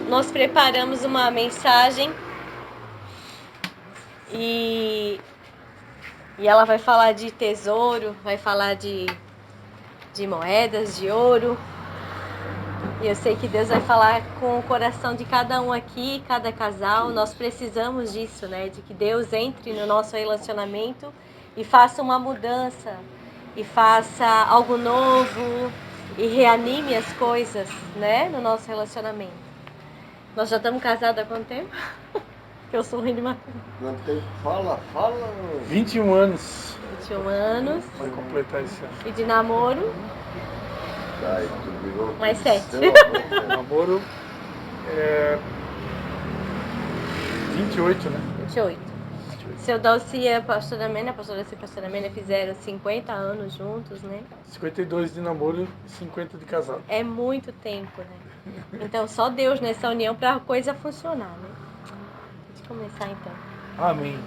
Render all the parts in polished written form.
nós preparamos uma mensagem e ela vai falar de tesouro, vai falar de moedas, de ouro. E eu sei que Deus vai falar com o coração de cada um aqui, cada casal. Nós precisamos disso, né? De que Deus entre no nosso relacionamento e faça uma mudança, e faça algo novo, e reanime as coisas, né? No nosso relacionamento. Nós já estamos casados há quanto tempo? Que eu sou ruim de matéria. Quanto tempo? Fala. 21 anos. 21 anos. Vai completar esse ano. E de namoro? Ai, mais 7. Namoro é 28, né? 28. Seu Dalci e a pastora Mena fizeram 50 anos juntos, né? 52 de namoro e 50 de casado. É muito tempo, né? Então só Deus nessa união para a coisa funcionar, né? Deixa eu começar então. Amém.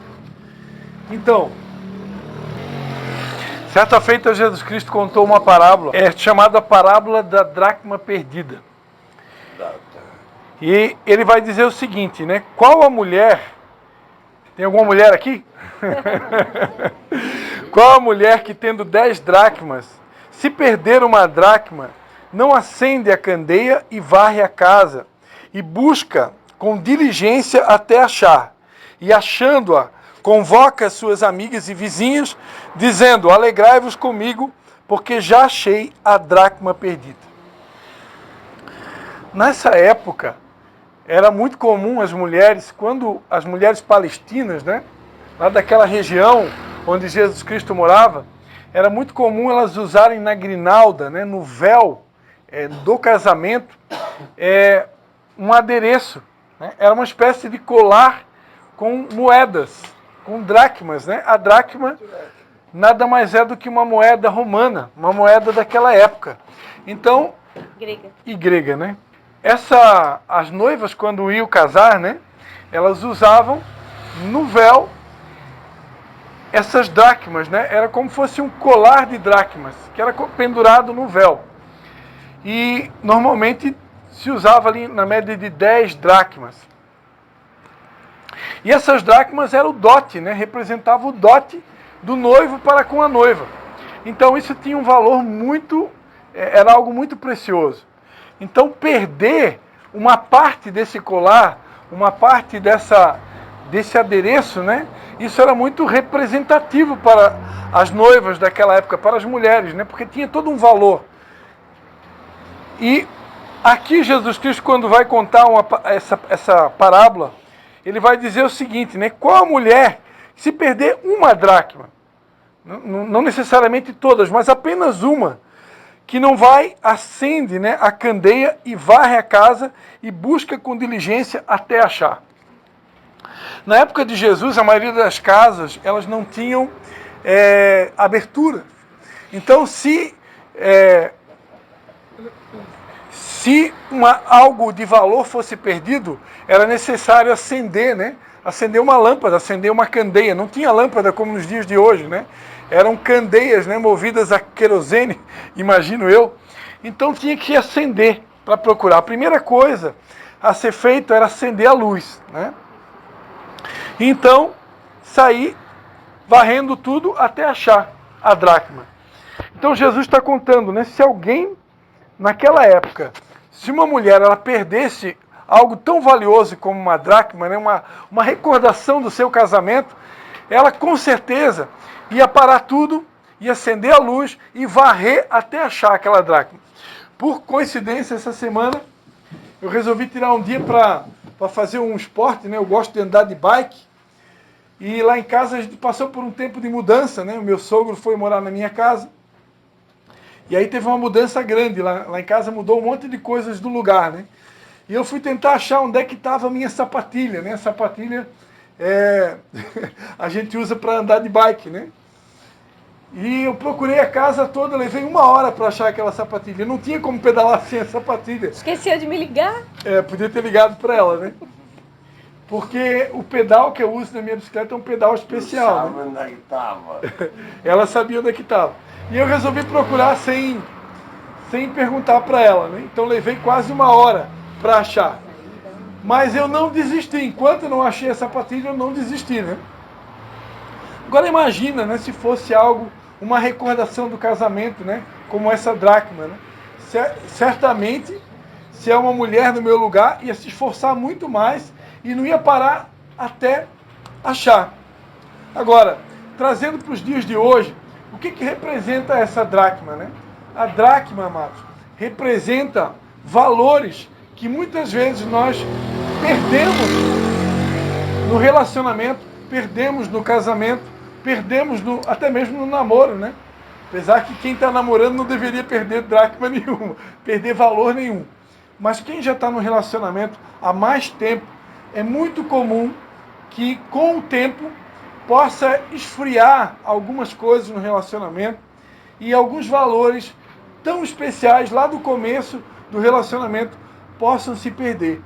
Então, certa feita Jesus Cristo contou uma parábola, chamada parábola da dracma perdida. E ele vai dizer o seguinte, né? Qual a mulher... Tem alguma mulher aqui? Qual a mulher que tendo 10 dracmas, se perder uma dracma, não acende a candeia e varre a casa, e busca com diligência até achar, e achando-a, convoca suas amigas e vizinhos, dizendo, alegrai-vos comigo, porque já achei a dracma perdida. Nessa época, era muito comum as mulheres, quando as mulheres palestinas, né, lá daquela região onde Jesus Cristo morava, era muito comum elas usarem na grinalda, né, no véu do casamento, um adereço. Né, era uma espécie de colar com moedas, com dracmas. Né? A dracma nada mais é do que uma moeda romana, uma moeda daquela época. Então, grega, né? As noivas, quando iam casar, né, elas usavam no véu essas dracmas, né? Era como se fosse um colar de dracmas, que era pendurado no véu. E normalmente se usava ali na média de 10 dracmas. E essas dracmas eram o dote, né? Representava o dote do noivo para com a noiva. Então isso tinha um valor era algo muito precioso. Então perder uma parte desse colar, uma parte desse adereço, né? Isso era muito representativo para as noivas daquela época, para as mulheres, né? Porque tinha todo um valor. E aqui Jesus Cristo, quando vai contar essa parábola, ele vai dizer o seguinte, né? Qual a mulher, se perder uma dracma, não necessariamente todas, mas apenas uma, que não vai, acende, né, a candeia e varre a casa e busca com diligência até achar. Na época de Jesus, a maioria das casas, elas não tinham abertura. Então, se algo de valor fosse perdido, era necessário acender, né? Acender uma lâmpada, acender uma candeia. Não tinha lâmpada como nos dias de hoje, né? Eram candeias, né, movidas a querosene, imagino eu. Então tinha que acender para procurar. A primeira coisa a ser feita era acender a luz, né? Então, sair varrendo tudo até achar a dracma. Então Jesus está contando, né? Se alguém, naquela época, se uma mulher ela perdesse algo tão valioso como uma dracma, né, uma recordação do seu casamento, ela com certeza ia parar tudo, ia acender a luz e varrer até achar aquela dracma. Por coincidência, essa semana, eu resolvi tirar um dia para fazer um esporte, né? Eu gosto de andar de bike. E lá em casa a gente passou por um tempo de mudança, né? O meu sogro foi morar na minha casa. E aí teve uma mudança grande, lá em casa mudou um monte de coisas do lugar, né? E eu fui tentar achar onde é que estava a minha sapatilha, né? A sapatilha a gente usa para andar de bike, né? E eu procurei a casa toda, levei 1 hora para achar aquela sapatilha. Não tinha como pedalar sem a sapatilha. Esqueceu de me ligar? Podia ter ligado para ela, né? Porque o pedal que eu uso na minha bicicleta é um pedal especial. Sabe onde é que estava? Ela sabia onde é que estava. E eu resolvi procurar sem perguntar para ela, né? Então levei quase 1 hora para achar. Mas eu não desisti. Enquanto eu não achei a sapatilha, eu não desisti, né? Agora imagina, né, se fosse algo, uma recordação do casamento, né? Como essa dracma, né? Certamente, se é uma mulher no meu lugar, ia se esforçar muito mais e não ia parar até achar. Agora, trazendo para os dias de hoje, o que representa essa dracma, né? A dracma, amados, representa valores que muitas vezes nós perdemos no relacionamento, perdemos no casamento, perdemos até mesmo no namoro, né? Apesar que quem está namorando não deveria perder dracma nenhuma, perder valor nenhum. Mas quem já está no relacionamento há mais tempo, é muito comum que com o tempo possa esfriar algumas coisas no relacionamento e alguns valores tão especiais lá do começo do relacionamento possam se perder.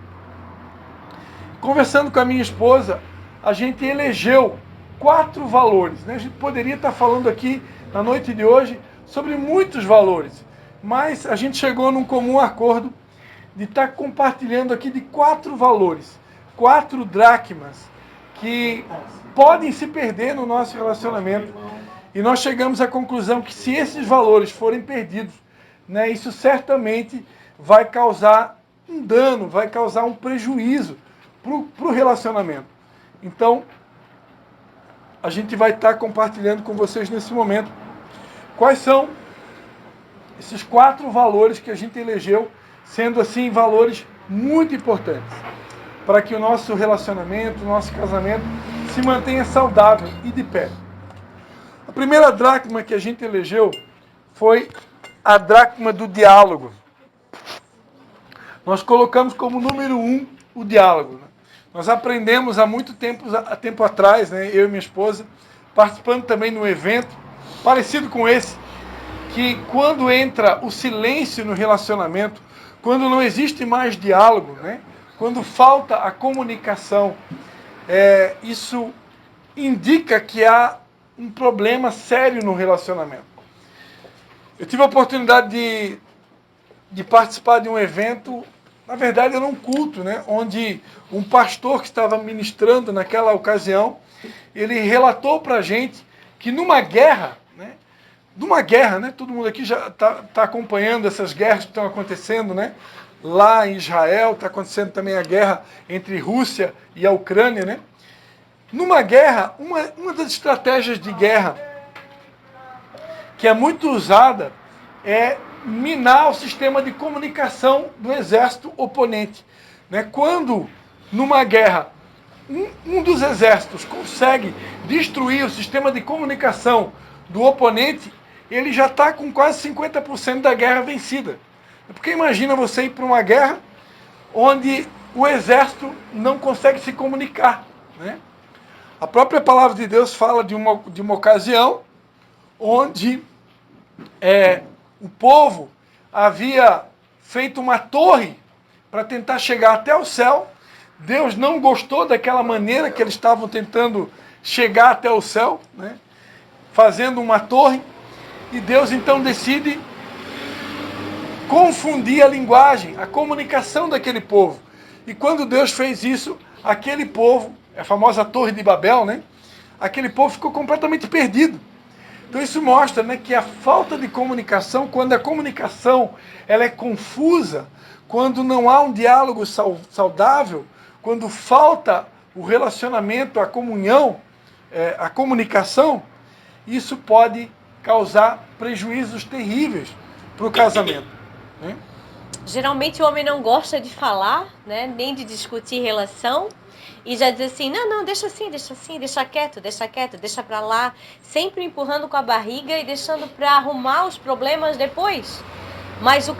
Conversando com a minha esposa, a gente elegeu 4 valores, né? A gente poderia estar falando aqui na noite de hoje sobre muitos valores, mas a gente chegou num comum acordo de estar compartilhando aqui de 4 valores, 4 dracmas que podem se perder no nosso relacionamento. E nós chegamos à conclusão que se esses valores forem perdidos, né, isso certamente vai causar um dano, vai causar um prejuízo para o relacionamento. Então, a gente vai estar compartilhando com vocês nesse momento quais são esses 4 valores que a gente elegeu, sendo assim valores muito importantes para que o nosso relacionamento, o nosso casamento se mantenha saudável e de pé. A primeira dracma que a gente elegeu foi a dracma do diálogo. Nós colocamos como número 1 o diálogo, né? Nós aprendemos há muito tempo atrás, né, eu e minha esposa, participando também de um evento parecido com esse, que quando entra o silêncio no relacionamento, quando não existe mais diálogo, né, quando falta a comunicação, isso indica que há um problema sério no relacionamento. Eu tive a oportunidade de participar de um evento, na verdade era um culto, né, onde um pastor que estava ministrando naquela ocasião, ele relatou para a gente que numa guerra, né, todo mundo aqui já está acompanhando essas guerras que estão acontecendo, né, lá em Israel, está acontecendo também a guerra entre Rússia e a Ucrânia, né? Numa guerra, uma das estratégias de guerra que é muito usada é minar o sistema de comunicação do exército oponente, né? Quando, numa guerra, um dos exércitos consegue destruir o sistema de comunicação do oponente, ele já está com quase 50% da guerra vencida. Porque imagina você ir para uma guerra onde o exército não consegue se comunicar, né? A própria palavra de Deus fala de uma ocasião onde o povo havia feito uma torre para tentar chegar até o céu. Deus não gostou daquela maneira que eles estavam tentando chegar até o céu, né, fazendo uma torre, e Deus então decide confundir a linguagem, a comunicação daquele povo. E quando Deus fez isso, aquele povo, a famosa Torre de Babel, né, aquele povo ficou completamente perdido. Então isso mostra, né, que a falta de comunicação, quando a comunicação ela é confusa, quando não há um diálogo saudável, quando falta o relacionamento, a comunhão, a comunicação, isso pode causar prejuízos terríveis para o casamento, né? Geralmente o homem não gosta de falar, né, nem de discutir relação, e já diz assim, não, deixa assim, deixa quieto, deixa pra lá, sempre empurrando com a barriga e deixando pra arrumar os problemas depois. Mas o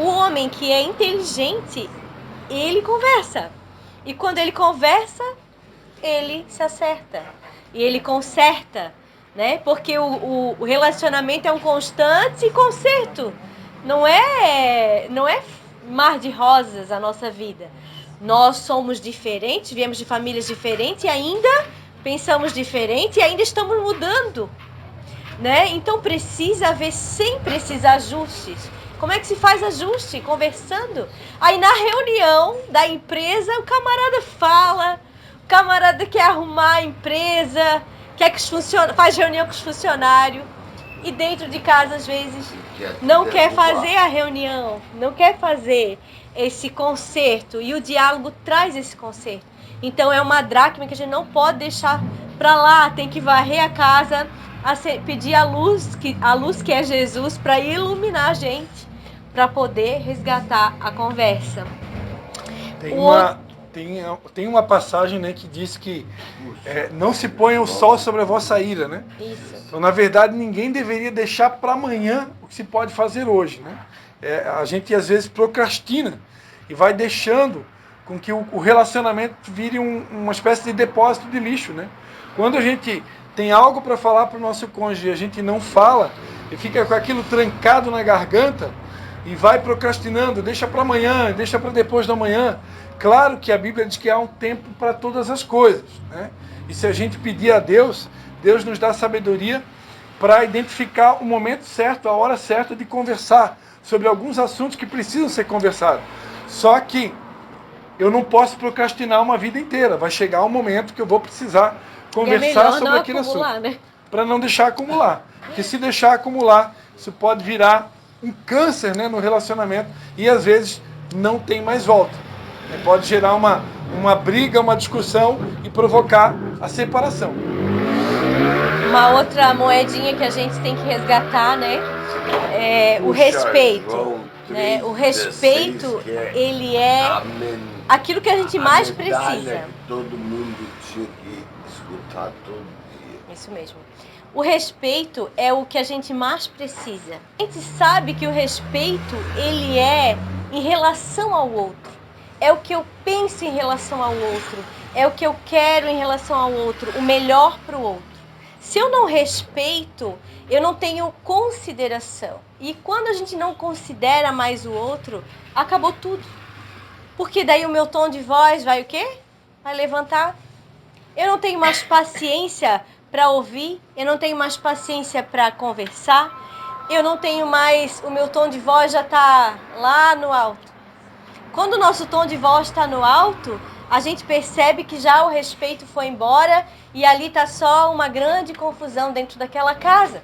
homem que é inteligente, ele conversa. E quando ele conversa, ele se acerta. E ele conserta, né? Porque o relacionamento é um constante conserto. Não é mar de rosas a nossa vida. Nós somos diferentes, viemos de famílias diferentes e ainda pensamos diferente e ainda estamos mudando, né? Então precisa haver sempre esses ajustes. Como é que se faz ajuste? Conversando. Aí na reunião da empresa, o camarada fala, o camarada quer arrumar a empresa, quer que faz reunião com os funcionários. E dentro de casa, às vezes, não quer fazer a reunião, não quer fazer esse conserto. E o diálogo traz esse conserto. Então é uma dracma que a gente não pode deixar para lá. Tem que varrer a casa, pedir a luz que é Jesus, para iluminar a gente, para poder resgatar a conversa. Tem uma passagem, né, que diz que não se ponha o sol sobre a vossa ira, né? Isso. Então, na verdade, ninguém deveria deixar para amanhã o que se pode fazer hoje, né? A gente às vezes procrastina e vai deixando com que o relacionamento vire uma espécie de depósito de lixo, né? Quando a gente tem algo para falar para o nosso cônjuge e a gente não fala e fica com aquilo trancado na garganta e vai procrastinando, deixa para amanhã, deixa para depois da manhã. Claro que a Bíblia diz que há um tempo para todas as coisas, né? E se a gente pedir a Deus, Deus nos dá sabedoria para identificar o momento certo, a hora certa de conversar sobre alguns assuntos que precisam ser conversados. Só que eu não posso procrastinar uma vida inteira. Vai chegar um momento que eu vou precisar conversar sobre aquele assunto. Né? Para não deixar acumular. Porque se deixar acumular, isso pode virar um câncer, né, no relacionamento e às vezes não tem mais volta. Pode gerar uma briga, uma discussão e provocar a separação. Uma outra moedinha que a gente tem que resgatar, né? É o respeito. Né? O respeito, ele é aquilo que a gente mais precisa. Todo mundo tinha que escutar todo dia. Isso mesmo. O respeito é o que a gente mais precisa. A gente sabe que o respeito, ele é em relação ao outro. É o que eu penso em relação ao outro. É o que eu quero em relação ao outro. O melhor para o outro. Se eu não respeito, eu não tenho consideração. E quando a gente não considera mais o outro, acabou tudo. Porque daí o meu tom de voz vai o quê? Vai levantar. Eu não tenho mais paciência para ouvir. Eu não tenho mais paciência para conversar. Eu não tenho mais... O meu tom de voz já está lá no alto. Quando o nosso tom de voz está no alto, a gente percebe que já o respeito foi embora e ali está só uma grande confusão dentro daquela casa.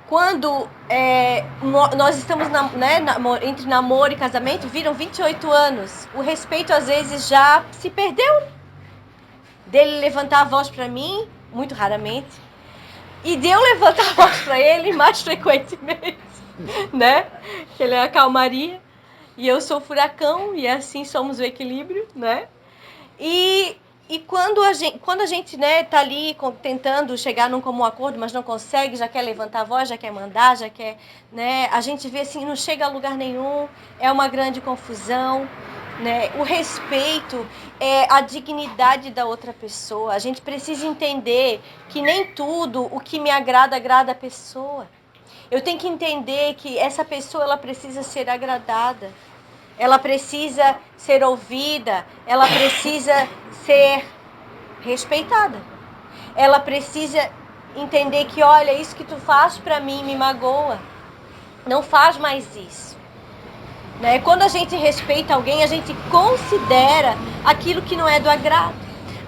Quando nós estamos entre namoro e casamento, viram 28 anos, o respeito às vezes já se perdeu. Dele levantar a voz para mim, muito raramente, e de eu levantar a voz para ele mais frequentemente, né? Que ele é a calmaria. E eu sou o furacão, e assim somos o equilíbrio, né? E quando a gente né, tá ali tentando chegar num comum acordo, mas não consegue, já quer levantar a voz, já quer mandar, já quer... né? A gente vê assim, não chega a lugar nenhum, é uma grande confusão, né? O respeito é a dignidade da outra pessoa. A gente precisa entender que nem tudo o que me agrada a pessoa. Eu tenho que entender que essa pessoa ela precisa ser agradada, ela precisa ser ouvida, ela precisa ser respeitada. Ela precisa entender que, olha, isso que tu faz para mim me magoa. Não faz mais isso. Né? Quando a gente respeita alguém, a gente considera aquilo que não é do agrado.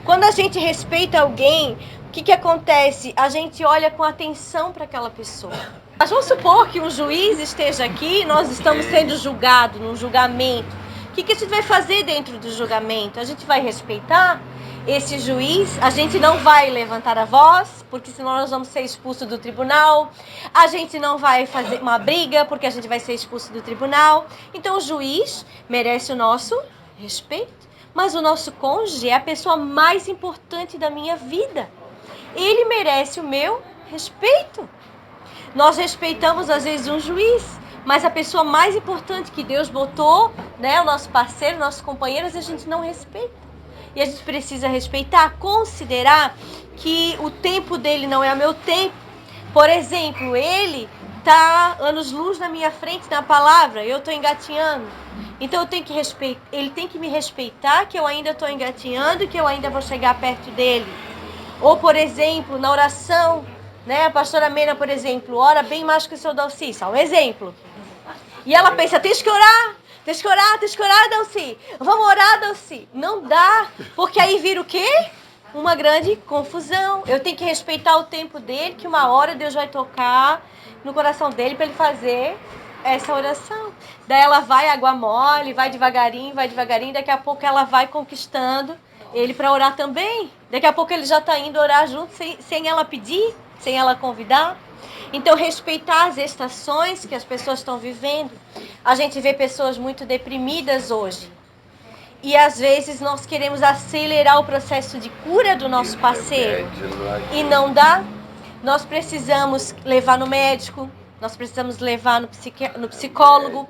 Quando a gente respeita alguém, o que acontece? A gente olha com atenção para aquela pessoa. Mas vamos supor que um juiz esteja aqui, nós estamos sendo julgados num julgamento. O que a gente vai fazer dentro do julgamento? A gente vai respeitar esse juiz, a gente não vai levantar a voz, porque senão nós vamos ser expulsos do tribunal. A gente não vai fazer uma briga, porque a gente vai ser expulso do tribunal. Então o juiz merece o nosso respeito. Mas o nosso cônjuge é a pessoa mais importante da minha vida. Ele merece o meu respeito. Nós respeitamos às vezes um juiz, mas a pessoa mais importante que Deus botou, né, o nosso parceiro, nossos companheiros, a gente não respeita. E a gente precisa respeitar, considerar que o tempo dele não é o meu tempo. Por exemplo, ele está anos-luz na minha frente na palavra, eu estou engatinhando. Então eu tenho que respeitar, ele tem que me respeitar que eu ainda estou engatinhando e que eu ainda vou chegar perto dele. Ou, por exemplo, na oração, né? A pastora Mena, por exemplo, ora bem mais que o seu Dalci, só um exemplo. E ela pensa, tens que orar, Dalci. Vamos orar, Dalci. Não dá, porque aí vira o quê? Uma grande confusão. Eu tenho que respeitar o tempo dele, que uma hora Deus vai tocar no coração dele para ele fazer essa oração. Daí ela vai água mole, vai devagarinho, daqui a pouco ela vai conquistando ele para orar também. Daqui a pouco ele já está indo orar junto, sem ela pedir, sem ela convidar. Então, respeitar as estações que as pessoas estão vivendo. A gente vê pessoas muito deprimidas hoje. E às vezes nós queremos acelerar o processo de cura do nosso parceiro. E não dá. Nós precisamos levar no médico, nós precisamos levar no psicólogo,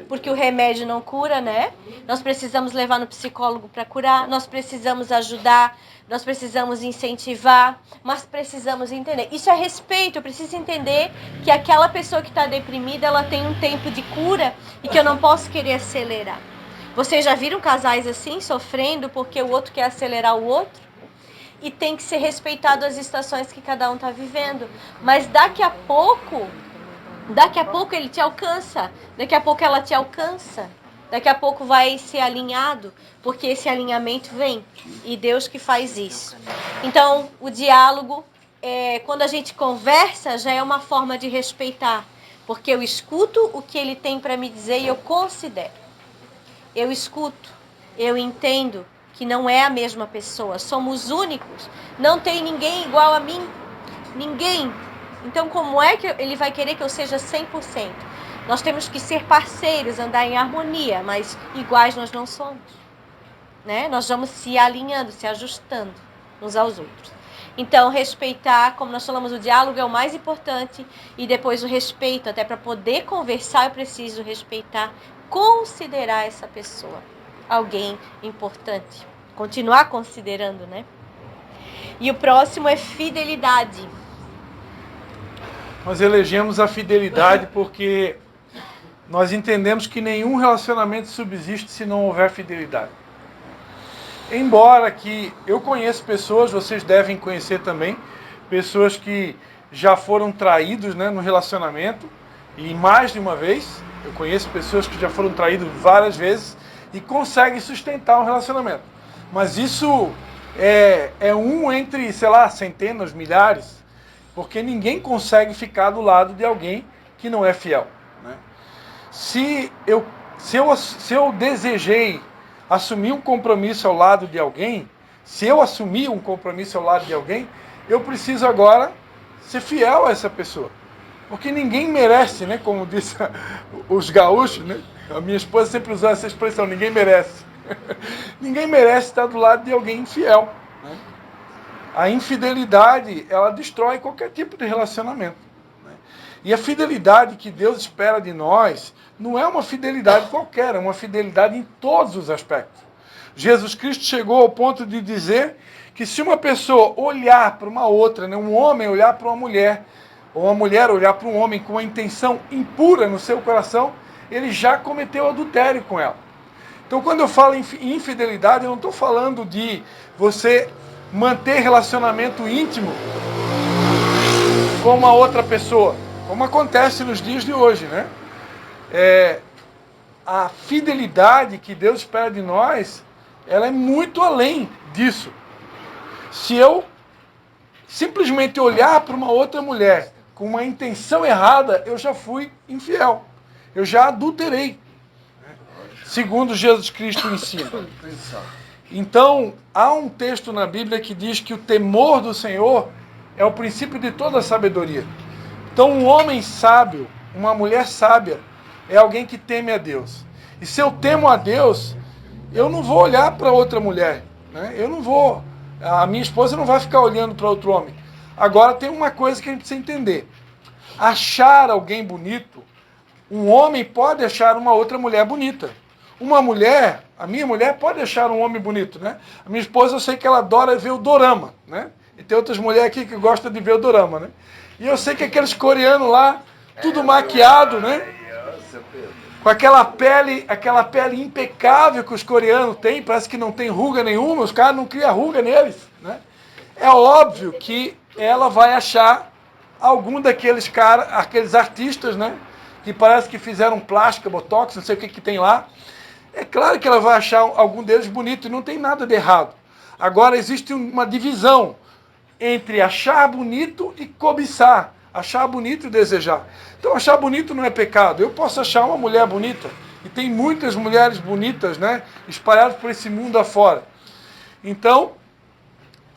porque o remédio não cura, né? Nós precisamos levar no psicólogo para curar, nós precisamos ajudar, nós precisamos incentivar, mas precisamos entender. Isso é respeito, eu preciso entender que aquela pessoa que está deprimida, ela tem um tempo de cura e que eu não posso querer acelerar. Vocês já viram casais assim, sofrendo porque o outro quer acelerar o outro? E tem que ser respeitado as estações que cada um está vivendo. Mas daqui a pouco ele te alcança, daqui a pouco ela te alcança, daqui a pouco vai ser alinhado, porque esse alinhamento vem, e Deus que faz isso. Então, o diálogo, quando a gente conversa, já é uma forma de respeitar, porque eu escuto o que ele tem para me dizer e eu considero. Eu escuto, eu entendo que não é a mesma pessoa, somos únicos, não tem ninguém igual a mim, ninguém. Então, como é que ele vai querer que eu seja 100%? Nós temos que ser parceiros, andar em harmonia, mas iguais nós não somos, né? Nós vamos se alinhando, se ajustando uns aos outros. Então, respeitar, como nós falamos, o diálogo é o mais importante, e depois o respeito, até para poder conversar eu preciso respeitar, considerar essa pessoa alguém importante. Continuar considerando, né? E o próximo é fidelidade. Nós elegemos a fidelidade porque nós entendemos que nenhum relacionamento subsiste se não houver fidelidade. Embora que eu conheço pessoas, vocês devem conhecer também, pessoas que já foram traídos, né, no relacionamento, e mais de uma vez. Eu conheço pessoas que já foram traídas várias vezes e conseguem sustentar um relacionamento. Mas isso é um entre, sei lá, centenas, milhares, porque ninguém consegue ficar do lado de alguém que não é fiel, né? Se eu desejei assumir um compromisso ao lado de alguém, se eu assumir um compromisso ao lado de alguém, eu preciso agora ser fiel a essa pessoa. Porque ninguém merece, né? Como disse os gaúchos, né? A minha esposa sempre usou essa expressão, ninguém merece. Ninguém merece estar do lado de alguém infiel, né? A infidelidade, ela destrói qualquer tipo de relacionamento, né? E a fidelidade que Deus espera de nós não é uma fidelidade qualquer, é uma fidelidade em todos os aspectos. Jesus Cristo chegou ao ponto de dizer que se uma pessoa olhar para uma outra, né, um homem olhar para uma mulher, ou uma mulher olhar para um homem com uma intenção impura no seu coração, ele já cometeu adultério com ela. Então, quando eu falo em infidelidade, eu não estou falando de você manter relacionamento íntimo com uma outra pessoa, como acontece nos dias de hoje, né? A fidelidade que Deus espera de nós, ela é muito além disso. Se eu simplesmente olhar para uma outra mulher com uma intenção errada, eu já fui infiel. Eu já adulterei. Segundo Jesus Cristo ensina. Então, há um texto na Bíblia que diz que o temor do Senhor é o princípio de toda a sabedoria. Então, um homem sábio, uma mulher sábia, é alguém que teme a Deus. E se eu temo a Deus, eu não vou olhar para outra mulher, né? A minha esposa não vai ficar olhando para outro homem. Agora tem uma coisa que a gente precisa entender. Achar alguém bonito, um homem pode achar uma outra mulher bonita. Uma mulher, a minha mulher pode achar um homem bonito, né? A minha esposa, eu sei que ela adora ver o dorama, né? E tem outras mulheres aqui que gostam de ver o dorama, né? E eu sei que aqueles coreanos lá, tudo maquiado, né? Com aquela pele impecável que os coreanos têm, parece que não tem ruga nenhuma, os caras não criam ruga neles, né? É óbvio que ela vai achar algum daqueles caras, aqueles artistas, né? Que parece que fizeram plástica, botox, não sei o que tem lá. É claro que ela vai achar algum deles bonito e não tem nada de errado. Agora existe uma divisão entre achar bonito e cobiçar. Achar bonito e desejar. Então achar bonito não é pecado. Eu posso achar uma mulher bonita. E tem muitas mulheres bonitas, né? Espalhadas por esse mundo afora. Então,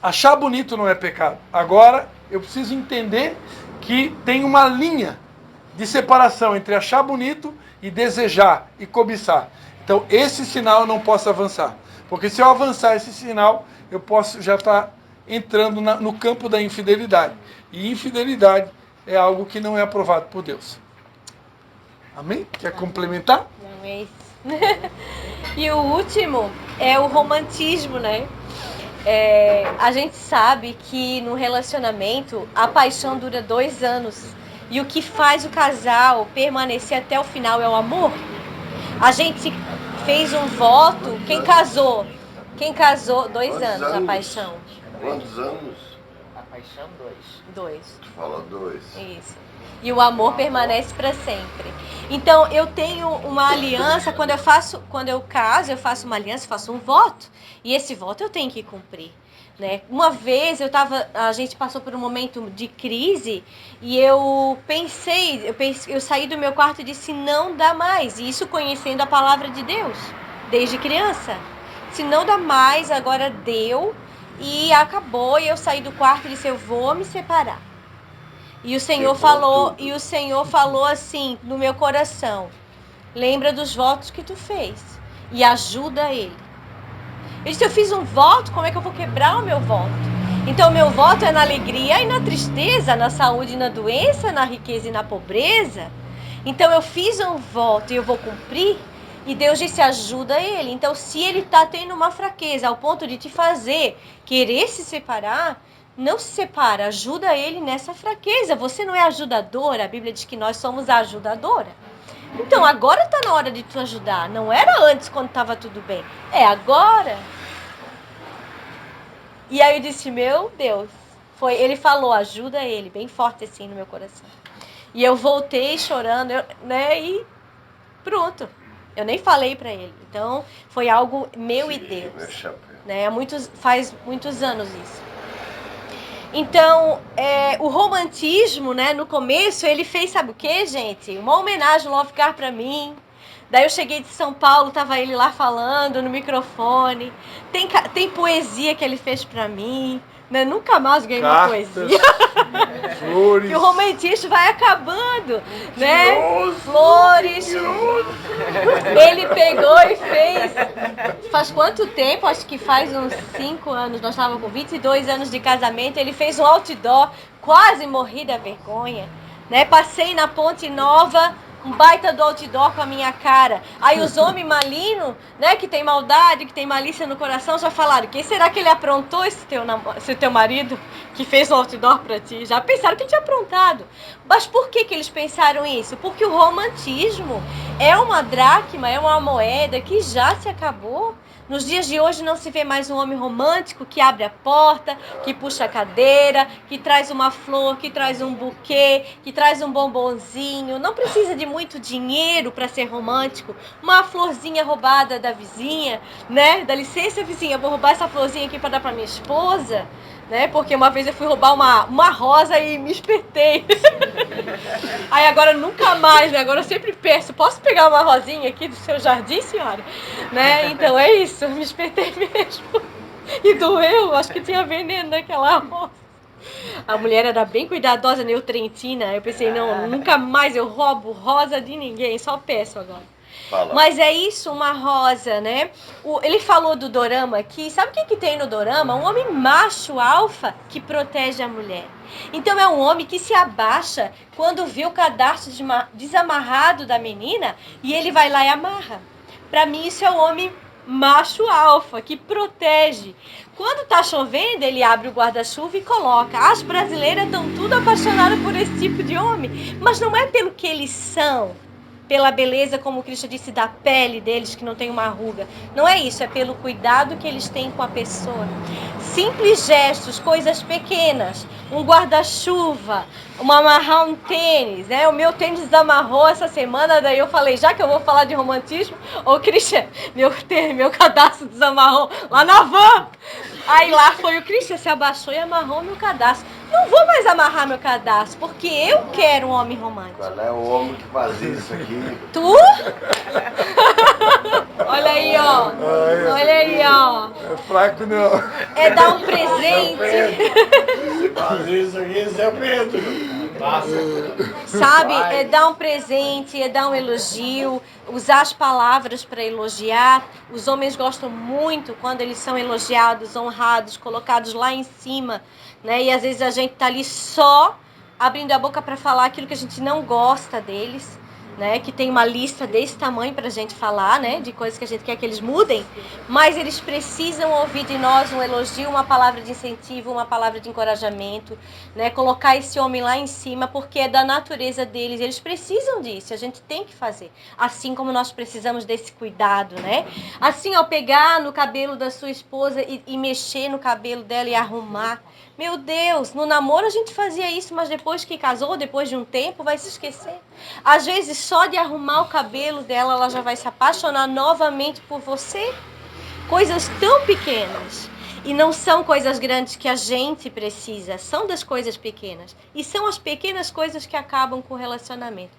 achar bonito não é pecado. Agora, eu preciso entender que tem uma linha de separação entre achar bonito e desejar e cobiçar. Então, esse sinal eu não posso avançar. Porque se eu avançar esse sinal, eu posso já estar entrando no campo da infidelidade. E infidelidade é algo que não é aprovado por Deus. Amém? Quer complementar? Não é isso. E o último é o romantismo, né? A gente sabe que no relacionamento a paixão dura 2 anos. E o que faz o casal permanecer até o final é o amor. A gente fez um voto. Quem casou? 2 anos a paixão. Quantos anos? A paixão 2. Tu fala 2. Isso. E o amor permanece para sempre. Então, eu tenho uma aliança, quando eu caso, eu faço uma aliança, faço um voto. E esse voto eu tenho que cumprir. Né? Uma vez a gente passou por um momento de crise e eu saí do meu quarto e disse, não dá mais. E isso conhecendo a palavra de Deus, desde criança. Se não dá mais, agora deu e acabou. E eu saí do quarto e disse, eu vou me separar. E o Senhor falou assim no meu coração, lembra dos votos que tu fez e ajuda ele. Eu disse, eu fiz um voto, como é que eu vou quebrar o meu voto? Então, o meu voto é na alegria e na tristeza, na saúde e na doença, na riqueza e na pobreza. Então, eu fiz um voto e eu vou cumprir. E Deus disse, ajuda ele. Então, se ele está tendo uma fraqueza ao ponto de te fazer querer se separar, não se separa, ajuda ele nessa fraqueza. Você não é ajudadora, a Bíblia diz que nós somos a ajudadora. Então, agora está na hora de tu ajudar. Não era antes, quando estava tudo bem. É agora. E aí eu disse, meu Deus. Ele falou, ajuda ele, bem forte assim no meu coração. E eu voltei chorando, né? E pronto. Eu nem falei para ele. Então, foi algo meu e Deus. Né? Faz muitos anos isso. Então, o romantismo, né, no começo, ele fez, sabe o que, gente? Uma homenagem ao Love Car pra mim. Daí eu cheguei de São Paulo, tava ele lá falando no microfone. Tem poesia que ele fez pra mim. Né? Nunca mais ganhei uma poesia. Flores. E o romantismo vai acabando, né? Flores. Ele pegou e fez. Faz quanto tempo? Acho que faz uns 5 anos. Nós estávamos com 22 anos de casamento. Ele fez um outdoor. Quase morri da vergonha. Né? Passei na Ponte Nova. Um baita do outdoor com a minha cara. Aí os homens malignos, né, que tem maldade, que tem malícia no coração, já falaram, que será que ele aprontou esse teu marido que fez o outdoor pra ti? Já pensaram que ele tinha aprontado. Mas por que eles pensaram isso? Porque o romantismo é uma dracma, é uma moeda que já se acabou. Nos dias de hoje não se vê mais um homem romântico que abre a porta, que puxa a cadeira, que traz uma flor, que traz um buquê, que traz um bombonzinho. Não precisa de muito dinheiro para ser romântico. Uma florzinha roubada da vizinha, né? Dá licença, vizinha, vou roubar essa florzinha aqui para dar para minha esposa. Né? Porque uma vez eu fui roubar uma rosa e me espertei. Aí agora nunca mais, né? Agora eu sempre peço, posso pegar uma rosinha aqui do seu jardim, senhora? Né? Então é isso, me espertei mesmo. E doeu, acho que tinha veneno naquela rosa. A mulher era bem cuidadosa, neutrentina. Eu pensei, não, nunca mais eu roubo rosa de ninguém, só peço agora. Fala. Mas é isso, uma rosa, né? Ele falou do dorama aqui. Sabe o que tem no dorama? Um homem macho, alfa, que protege a mulher. Então é um homem que se abaixa quando vê o cadarço desamarrado da menina e ele vai lá e amarra. Para mim isso é um homem macho alfa, que protege. Quando tá chovendo, ele abre o guarda-chuva e coloca. As brasileiras estão tudo apaixonadas por esse tipo de homem. Mas não é pelo que eles são. pela beleza, como o Cristo disse, da pele deles, que não tem uma ruga. Não é isso, é pelo cuidado que eles têm com a pessoa. Simples gestos, coisas pequenas, um guarda-chuva, amarrar um tênis, né? O meu tênis desamarrou essa semana, daí eu falei, já que eu vou falar de romantismo, ô Christian, meu cadastro desamarrou lá na van. Aí lá foi o Christian, se abaixou e amarrou meu cadastro. Não vou mais amarrar meu cadastro, porque eu quero um homem romântico. Qual é o homem que faz isso aqui? Tu? Olha aí, ó. Olha aí, ó. É fraco não. É dar um presente. Faz isso aqui, seu Pedro. Sabe? É dar um presente, é dar um elogio, usar as palavras para elogiar. Os homens gostam muito quando eles são elogiados, honrados, colocados lá em cima, né? E às vezes a gente tá ali só abrindo a boca para falar aquilo que a gente não gosta deles, né? Que tem uma lista desse tamanho pra gente falar, né? De coisas que a gente quer que eles mudem, mas eles precisam ouvir de nós um elogio, uma palavra de incentivo, uma palavra de encorajamento, né? Colocar esse homem lá em cima, porque é da natureza deles, eles precisam disso, a gente tem que fazer. Assim como nós precisamos desse cuidado, né? Assim, ó, pegar no cabelo da sua esposa e mexer no cabelo dela e arrumar. Meu Deus, no namoro a gente fazia isso, mas depois que casou, depois de um tempo, vai se esquecer. Às vezes, só de arrumar o cabelo dela, ela já vai se apaixonar novamente por você. Coisas tão pequenas. E não são coisas grandes que a gente precisa, são das coisas pequenas. E são as pequenas coisas que acabam com o relacionamento,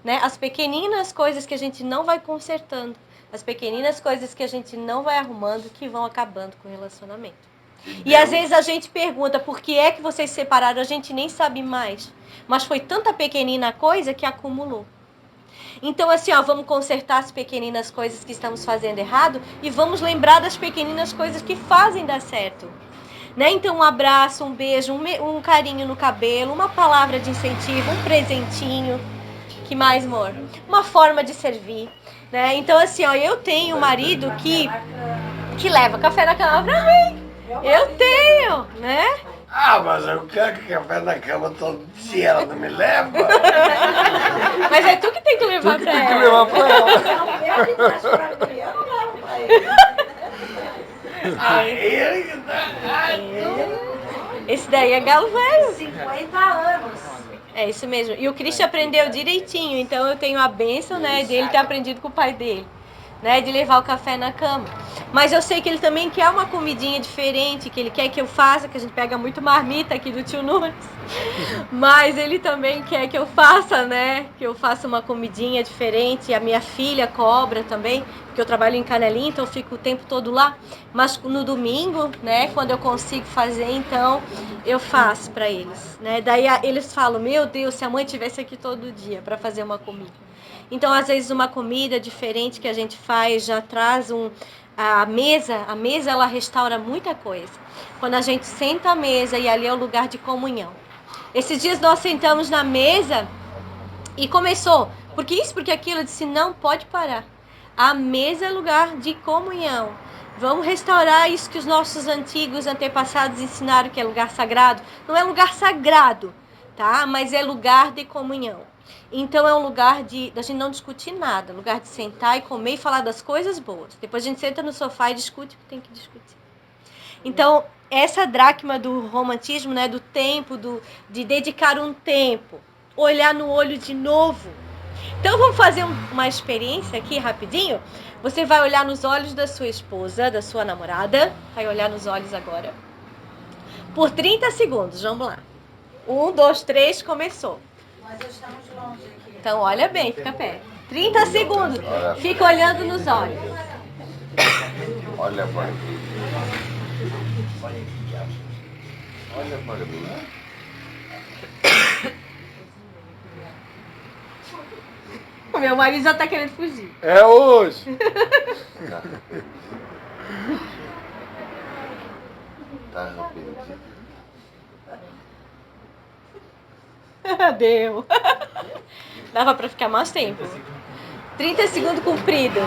né? As pequeninas coisas que a gente não vai consertando, as pequeninas coisas que a gente não vai arrumando, que vão acabando com o relacionamento. E às vezes a gente pergunta, por que é que vocês se separaram? A gente nem sabe mais. Mas foi tanta pequenina coisa que acumulou. Então assim, ó, vamos consertar as pequeninas coisas que estamos fazendo errado e vamos lembrar das pequeninas coisas que fazem dar certo. Né? Então um abraço, um beijo, um carinho no cabelo, uma palavra de incentivo, um presentinho. Que mais, amor? Uma forma de servir. Né? Então assim, ó, eu tenho um marido que leva café na cama pra mim. Eu tenho, né? Ah, mas eu quero café na cama todo dia, ela não me leva. Mas é tu que tem que levar pra ela. Tem que levar pra ela. Esse daí é galo velho. 50 anos. É isso mesmo. E o Christian aprendeu direitinho, então eu tenho a bênção, né, dele ter aprendido com o pai dele, né, de levar o café na cama. Mas eu sei que ele também quer uma comidinha diferente, que ele quer que eu faça, que a gente pega muito marmita aqui do tio Nunes. Mas ele também quer que eu faça, né, que eu faça uma comidinha diferente. A minha filha cobra também, porque eu trabalho em Canelinha, então eu fico o tempo todo lá. Mas no domingo, né, quando eu consigo fazer, então eu faço para eles, né. Daí eles falam, meu Deus, se a mãe tivesse aqui todo dia para fazer uma comida. Então, às vezes, uma comida diferente que a gente faz já traz a mesa ela restaura muita coisa. Quando a gente senta à mesa e ali é o lugar de comunhão. Esses dias nós sentamos na mesa e começou, porque isso, porque aquilo, eu disse, não pode parar. A mesa é lugar de comunhão. Vamos restaurar isso que os nossos antigos antepassados ensinaram que é lugar sagrado. Não é lugar sagrado, tá? Mas é lugar de comunhão. Então é um lugar da gente não discutir nada, lugar de sentar e comer e falar das coisas boas. Depois a gente senta no sofá e discute o que tem que discutir. Então, essa dracma do romantismo, né, do tempo, de dedicar um tempo, olhar no olho de novo. Então vamos fazer uma experiência aqui rapidinho. Você vai olhar nos olhos da sua esposa, da sua namorada. Vai olhar nos olhos agora. Por 30 segundos, vamos lá. 1, 2, 3, começou. Nós estamos longe aqui. Então olha bem, fica perto. 30 segundos. Fica olhando nos olhos. Olha para mim. Olha para mim. O meu marido já tá querendo fugir. É hoje. Tá arrependido. Deu. Dava pra ficar mais tempo. 30 segundos cumprido.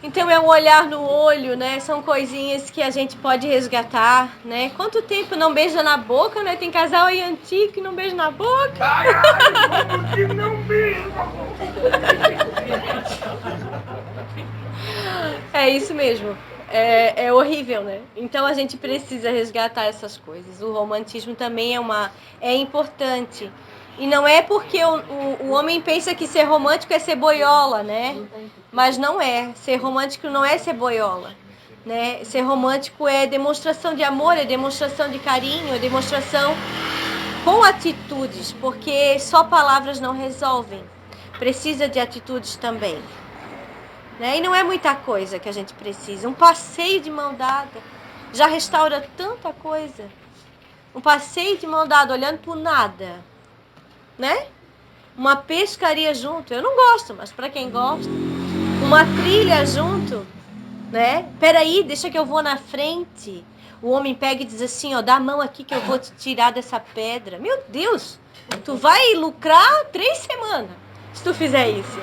Então é um olhar no olho, né? São coisinhas que a gente pode resgatar, né? Quanto tempo não beija na boca, né? Tem casal aí antigo que não beija na boca. Ai, ai, como que não beija? É isso mesmo. É horrível, né? Então a gente precisa resgatar essas coisas. O romantismo também é importante. E não é porque o homem pensa que ser romântico é ser boiola, né? Mas não é. Ser romântico não é ser boiola, né? Ser romântico é demonstração de amor, é demonstração de carinho, é demonstração com atitudes, porque só palavras não resolvem. Precisa de atitudes também. Né? E não é muita coisa que a gente precisa. Um passeio de mão dada já restaura tanta coisa. Um passeio de mão dada olhando pro nada, né? Uma pescaria junto, eu não gosto, mas para quem gosta. Uma trilha junto, né? Peraí, deixa que eu vou na frente. O homem pega e diz assim, ó, dá a mão aqui que eu vou te tirar dessa pedra. Meu Deus, tu vai lucrar 3 semanas se tu fizer isso,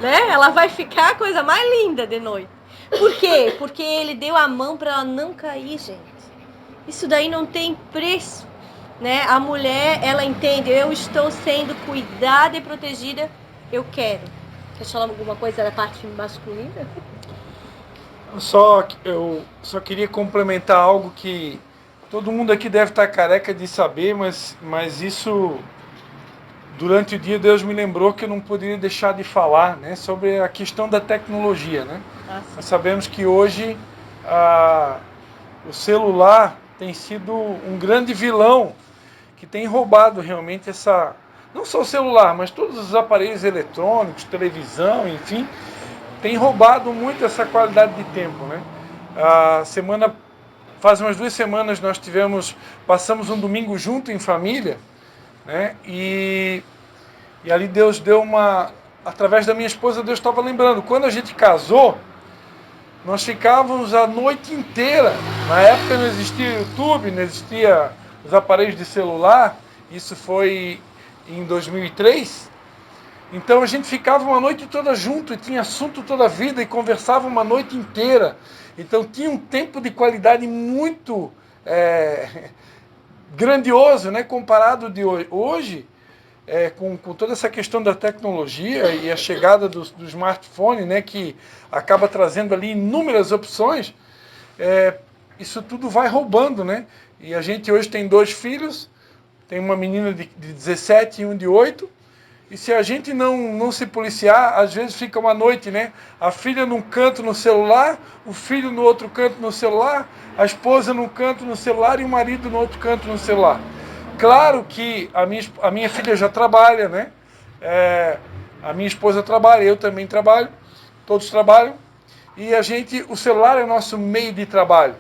né? Ela vai ficar a coisa mais linda de noite. Por quê? Porque ele deu a mão para ela não cair, gente. Isso daí não tem preço, né? A mulher, ela entende, eu estou sendo cuidada e protegida, eu quero. Quer falar alguma coisa da parte masculina? Eu só queria complementar algo que todo mundo aqui deve estar careca de saber, mas isso, durante o dia, Deus me lembrou que eu não poderia deixar de falar, né, sobre a questão da tecnologia, né? Nós sabemos que hoje o celular tem sido um grande vilão que tem roubado realmente não só o celular, mas todos os aparelhos eletrônicos, televisão, enfim, tem roubado muito essa qualidade de tempo, né? Faz umas 2 semanas nós passamos um domingo junto em família, né? E ali Deus deu através da minha esposa, Deus estava lembrando, quando a gente casou, nós ficávamos a noite inteira. Na época não existia YouTube, não existia os aparelhos de celular, isso foi em 2003. Então a gente ficava uma noite toda junto e tinha assunto toda a vida e conversava uma noite inteira. Então tinha um tempo de qualidade muito grandioso, né, comparado de hoje. Hoje, com toda essa questão da tecnologia e a chegada do smartphone, né, que acaba trazendo ali inúmeras opções, isso tudo vai roubando, né? E a gente hoje tem 2 filhos, tem uma menina de 17 e um de 8, e se a gente não se policiar, às vezes fica uma noite, né? A filha num canto no celular, o filho no outro canto no celular, a esposa num canto no celular e o marido no outro canto no celular. Claro que a minha filha já trabalha, né? A minha esposa trabalha, eu também trabalho, todos trabalham, e o celular é o nosso meio de trabalho.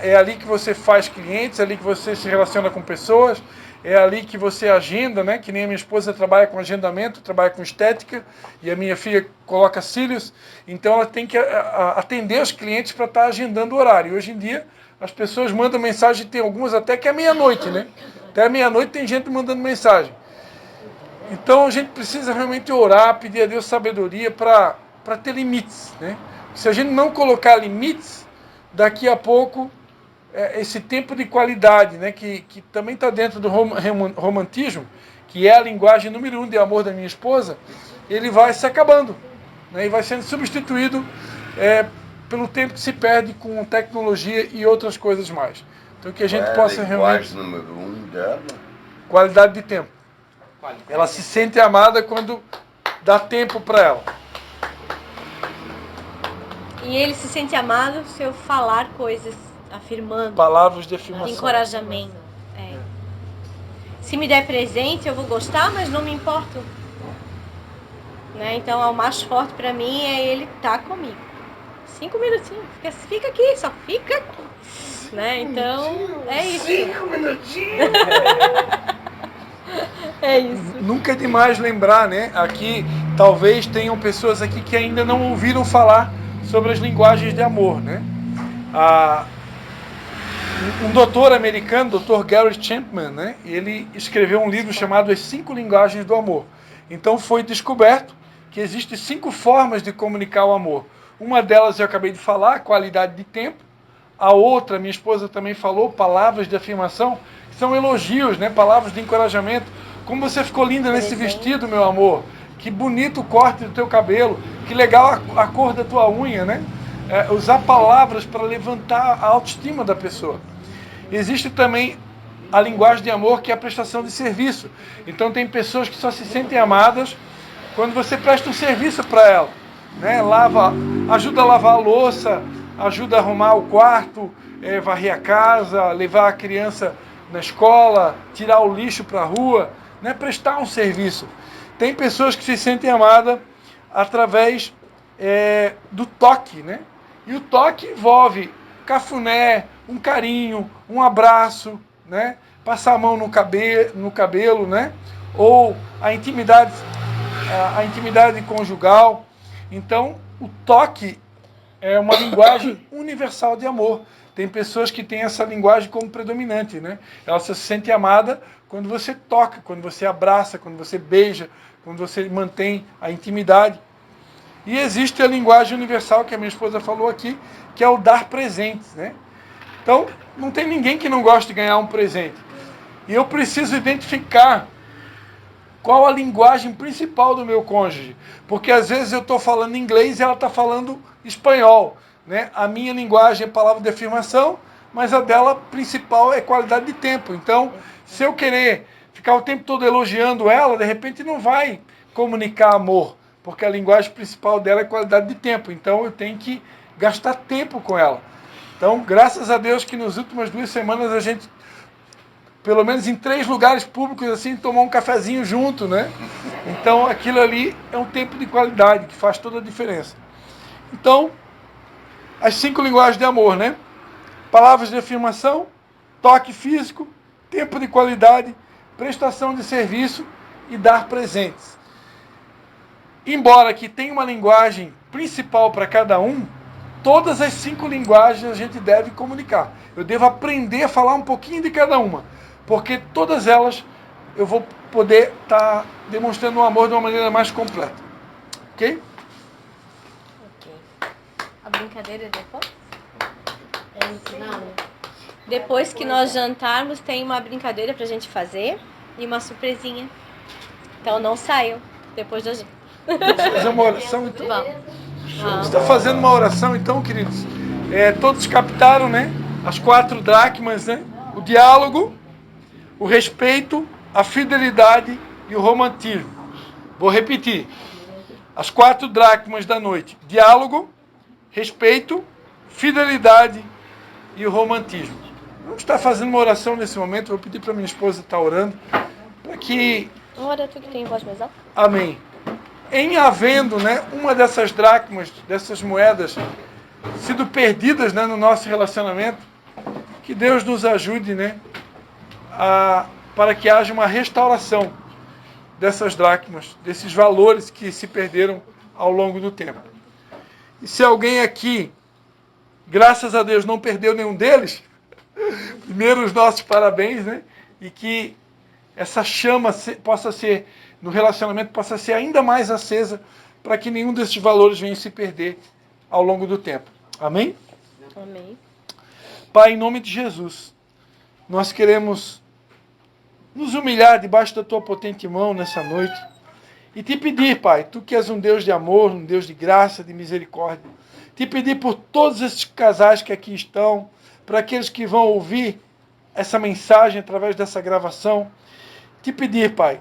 É ali que você faz clientes, é ali que você se relaciona com pessoas, é ali que você agenda, né? Que nem a minha esposa trabalha com agendamento, trabalha com estética, e a minha filha coloca cílios, então ela tem que atender os clientes para estar agendando o horário. Hoje em dia, as pessoas mandam mensagem, tem algumas até que é meia-noite, né? Até meia-noite tem gente mandando mensagem. Então a gente precisa realmente orar, pedir a Deus sabedoria para ter limites, né? Se a gente não colocar limites, daqui a pouco esse tempo de qualidade, né, que também está dentro do romantismo, que é a linguagem número 1 de amor da minha esposa, ele vai se acabando, né, e vai sendo substituído pelo tempo que se perde com tecnologia e outras coisas mais. Então que a gente possa realmente... número 1 dela? Qualidade de tempo. Ela se sente amada quando dá tempo para ela. E ele se sente amado se eu falar coisas afirmando. Palavras de afirmação. Encorajamento. Se me der presente, eu vou gostar, mas não me importo. Né? Então, o mais forte para mim é ele estar comigo. 5 minutinhos. Fica aqui, só fica aqui. Né? Então, é isso. 5 minutinhos? É isso. Nunca é demais lembrar, né? Aqui, talvez tenham pessoas aqui que ainda não ouviram falar sobre as linguagens de amor, né? Um doutor americano, Dr. Gary Chapman, né? Ele escreveu um livro chamado As 5 Linguagens do Amor. Então foi descoberto que existem 5 formas de comunicar o amor. Uma delas eu acabei de falar, qualidade de tempo. A outra, minha esposa também falou, palavras de afirmação, que são elogios, né? Palavras de encorajamento. Como você ficou linda nesse vestido, meu amor. Que bonito o corte do teu cabelo. Que legal a cor da tua unha, né? Usar palavras para levantar a autoestima da pessoa. Existe também a linguagem de amor, que é a prestação de serviço. Então tem pessoas que só se sentem amadas quando você presta um serviço para ela, né? Ajuda a lavar a louça, ajuda a arrumar o quarto, varrer a casa, levar a criança na escola, tirar o lixo para a rua, né? Prestar um serviço. Tem pessoas que se sentem amadas através do toque, né? E o toque envolve cafuné, um carinho, um abraço, né? Passar a mão no cabelo, né? Ou a intimidade conjugal. Então, o toque é uma linguagem universal de amor. Tem pessoas que têm essa linguagem como predominante, né? Ela se sente amada quando você toca, quando você abraça, quando você beija, quando você mantém a intimidade. E existe a linguagem universal, que a minha esposa falou aqui, que é o dar presentes, né? Então, não tem ninguém que não goste de ganhar um presente. E eu preciso identificar qual a linguagem principal do meu cônjuge. Porque às vezes eu estou falando inglês e ela está falando espanhol, né? A minha linguagem é palavra de afirmação, mas a dela principal é qualidade de tempo. Então, se eu querer ficar o tempo todo elogiando ela, de repente não vai comunicar amor, porque a linguagem principal dela é qualidade de tempo. Então eu tenho que gastar tempo com ela. Então, graças a Deus que nas últimas 2 semanas a gente, pelo menos em 3 lugares públicos assim, tomou um cafezinho junto, né? Então aquilo ali é um tempo de qualidade que faz toda a diferença. Então, as 5 linguagens de amor, né? Palavras de afirmação, toque físico, tempo de qualidade, prestação de serviço e dar presentes. Embora que tenha uma linguagem principal para cada um, todas as 5 linguagens a gente deve comunicar. Eu devo aprender a falar um pouquinho de cada uma, porque todas elas eu vou poder estar demonstrando o amor de uma maneira mais completa. Ok? Ok. A brincadeira é depois? Depois que nós jantarmos, tem uma brincadeira pra gente fazer e uma surpresinha. Então não saiam depois da gente. Vamos fazer uma oração então. Vamos. Você está fazendo uma oração então, queridos? Todos captaram, né? As 4 dracmas, né? O diálogo, o respeito, a fidelidade e o romantismo. Vou repetir. As 4 dracmas da noite. Diálogo, respeito, fidelidade e o romantismo. Vamos estar fazendo uma oração nesse momento. Vou pedir para minha esposa estar orando. Para que... Ora, tu que tem voz mais alta. Amém. Em havendo, né, uma dessas dracmas, dessas moedas, sido perdidas, né, no nosso relacionamento, que Deus nos ajude, né, para que haja uma restauração dessas dracmas, desses valores que se perderam ao longo do tempo. E se alguém aqui, graças a Deus, não perdeu nenhum deles, primeiro os nossos parabéns, né, e que essa chama possa ser, no relacionamento, possa ser ainda mais acesa, para que nenhum desses valores venha se perder ao longo do tempo. Amém? Amém. Pai, em nome de Jesus, nós queremos nos humilhar debaixo da tua potente mão nessa noite e te pedir, Pai, tu que és um Deus de amor, um Deus de graça, de misericórdia, te pedir por todos esses casais que aqui estão, para aqueles que vão ouvir essa mensagem através dessa gravação, te pedir, Pai,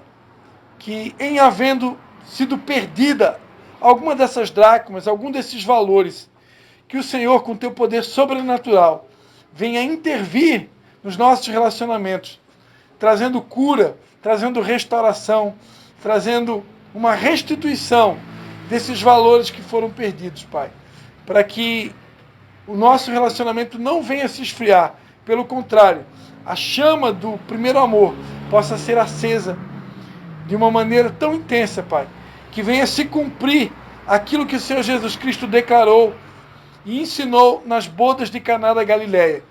que em havendo sido perdida alguma dessas dracmas, algum desses valores, que o Senhor, com teu poder sobrenatural, venha intervir nos nossos relacionamentos, trazendo cura, trazendo restauração, trazendo uma restituição desses valores que foram perdidos, Pai, para que o nosso relacionamento não venha se esfriar, pelo contrário, a chama do primeiro amor possa ser acesa de uma maneira tão intensa, Pai, que venha se cumprir aquilo que o Senhor Jesus Cristo declarou e ensinou nas bodas de Caná da Galileia,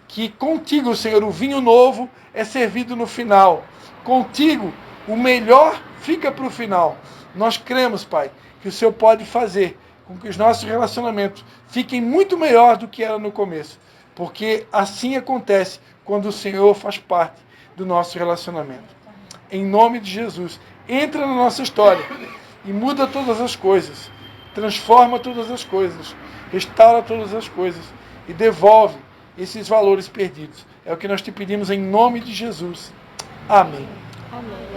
que contigo, Senhor, o vinho novo é servido no final, contigo o melhor fica para o final. Nós cremos, Pai, que o Senhor pode fazer com que os nossos relacionamentos fiquem muito melhor do que era no começo. Porque assim acontece quando o Senhor faz parte do nosso relacionamento. Em nome de Jesus, entra na nossa história e muda todas as coisas. Transforma todas as coisas. Restaura todas as coisas. E devolve esses valores perdidos. É o que nós te pedimos em nome de Jesus. Amém. Amém.